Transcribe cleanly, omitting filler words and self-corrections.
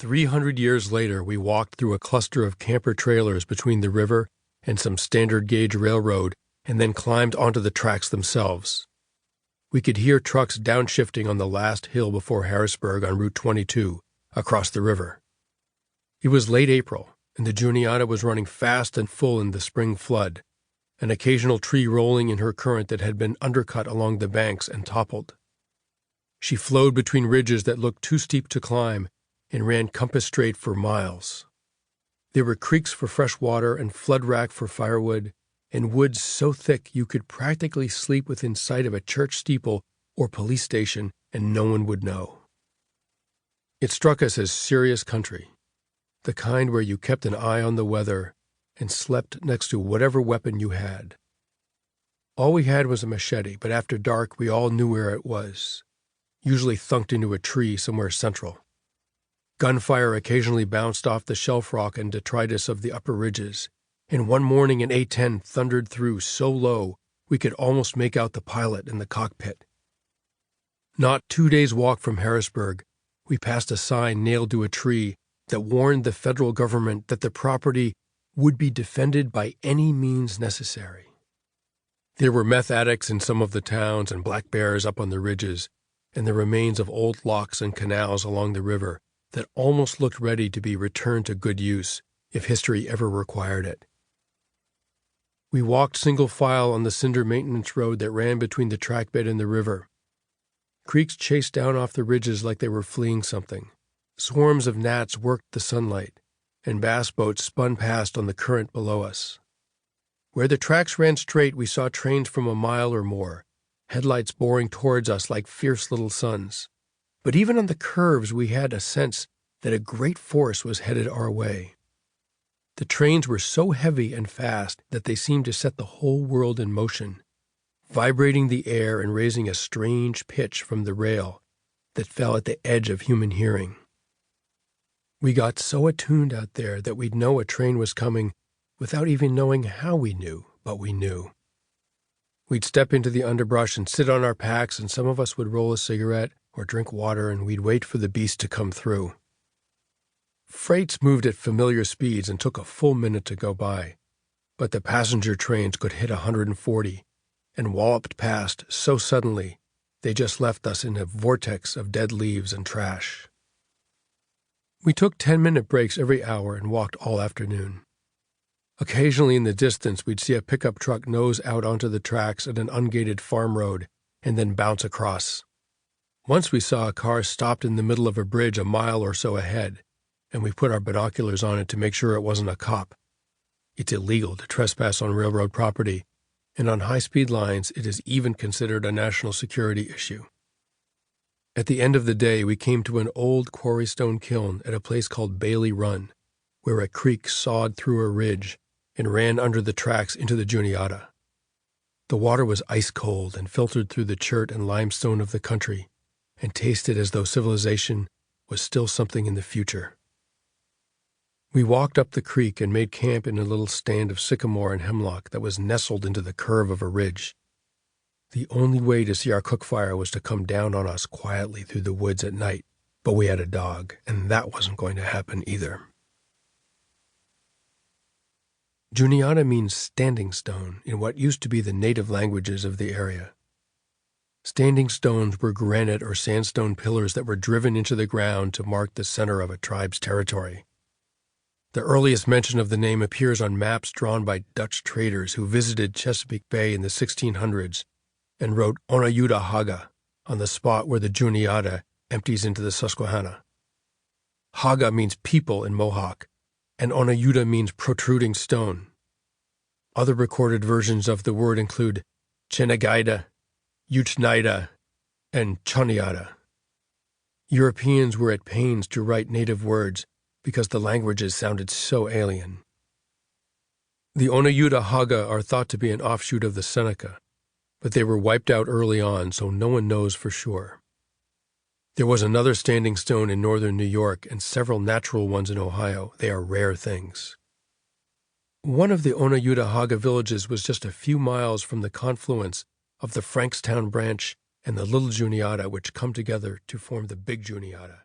300 years later, we walked through a cluster of camper trailers between the river and some standard gauge railroad and then climbed onto the tracks themselves. We could hear trucks downshifting on the last hill before Harrisburg on Route 22, across the river. It was late April, and the Juniata was running fast and full in the spring flood, an occasional tree rolling in her current that had been undercut along the banks and toppled. She flowed between ridges that looked too steep to climb and ran compass straight for miles. There were creeks for fresh water and flood rack for firewood, and woods so thick you could practically sleep within sight of a church steeple or police station and no one would know. It struck us as serious country, the kind where you kept an eye on the weather and slept next to whatever weapon you had. All we had was a machete, but after dark we all knew where it was, usually thunked into a tree somewhere central. Gunfire occasionally bounced off the shelf rock and detritus of the upper ridges, and one morning an A-10 thundered through so low we could almost make out the pilot in the cockpit. Not 2 days' walk from Harrisburg, we passed a sign nailed to a tree that warned the federal government that the property would be defended by any means necessary. There were meth addicts in some of the towns and black bears up on the ridges, and the remains of old locks and canals along the river that almost looked ready to be returned to good use if history ever required it. We walked single file on the cinder maintenance road that ran between the track bed and the river. Creeks chased down off the ridges like they were fleeing something. Swarms of gnats worked the sunlight, and bass boats spun past on the current below us. Where the tracks ran straight, we saw trains from a mile or more, headlights boring towards us like fierce little suns. But even on the curves, we had a sense that a great force was headed our way. The trains were so heavy and fast that they seemed to set the whole world in motion, vibrating the air and raising a strange pitch from the rail that fell at the edge of human hearing. We got so attuned out there that we'd know a train was coming without even knowing how we knew, but we knew. We'd step into the underbrush and sit on our packs, and some of us would roll a cigarette or drink water, and we'd wait for the beast to come through. Freights moved at familiar speeds and took a full minute to go by, but the passenger trains could hit 140 and walloped past so suddenly they just left us in a vortex of dead leaves and trash. We took 10-minute breaks every hour and walked all afternoon. Occasionally in the distance, we'd see a pickup truck nose out onto the tracks at an ungated farm road and then bounce across. Once we saw a car stopped in the middle of a bridge a mile or so ahead, and we put our binoculars on it to make sure it wasn't a cop. It's illegal to trespass on railroad property, and on high-speed lines it is even considered a national security issue. At the end of the day, we came to an old quarry stone kiln at a place called Bailey Run, where a creek sawed through a ridge and ran under the tracks into the Juniata. The water was ice-cold and filtered through the chert and limestone of the country, and tasted as though civilization was still something in the future. We walked up the creek and made camp in a little stand of sycamore and hemlock that was nestled into the curve of a ridge. The only way to see our cook fire was to come down on us quietly through the woods at night, but we had a dog, and that wasn't going to happen either. Juniata means standing stone in what used to be the native languages of the area. Standing stones were granite or sandstone pillars that were driven into the ground to mark the center of a tribe's territory. The earliest mention of the name appears on maps drawn by Dutch traders who visited Chesapeake Bay in the 1600s and wrote Onayuta Haga on the spot where the Juniata empties into the Susquehanna. Haga means people in Mohawk, and Onayuta means protruding stone. Other recorded versions of the word include Chenagaida, Uchnaida, and Choniata. Europeans were at pains to write native words because the languages sounded so alien. The Onayuta Haga are thought to be an offshoot of the Seneca, but they were wiped out early on, so no one knows for sure. There was another standing stone in northern New York and several natural ones in Ohio. They are rare things. One of the Onayuta Haga villages was just a few miles from the confluence of the Frankstown branch and the Little Juniata, which come together to form the Big Juniata.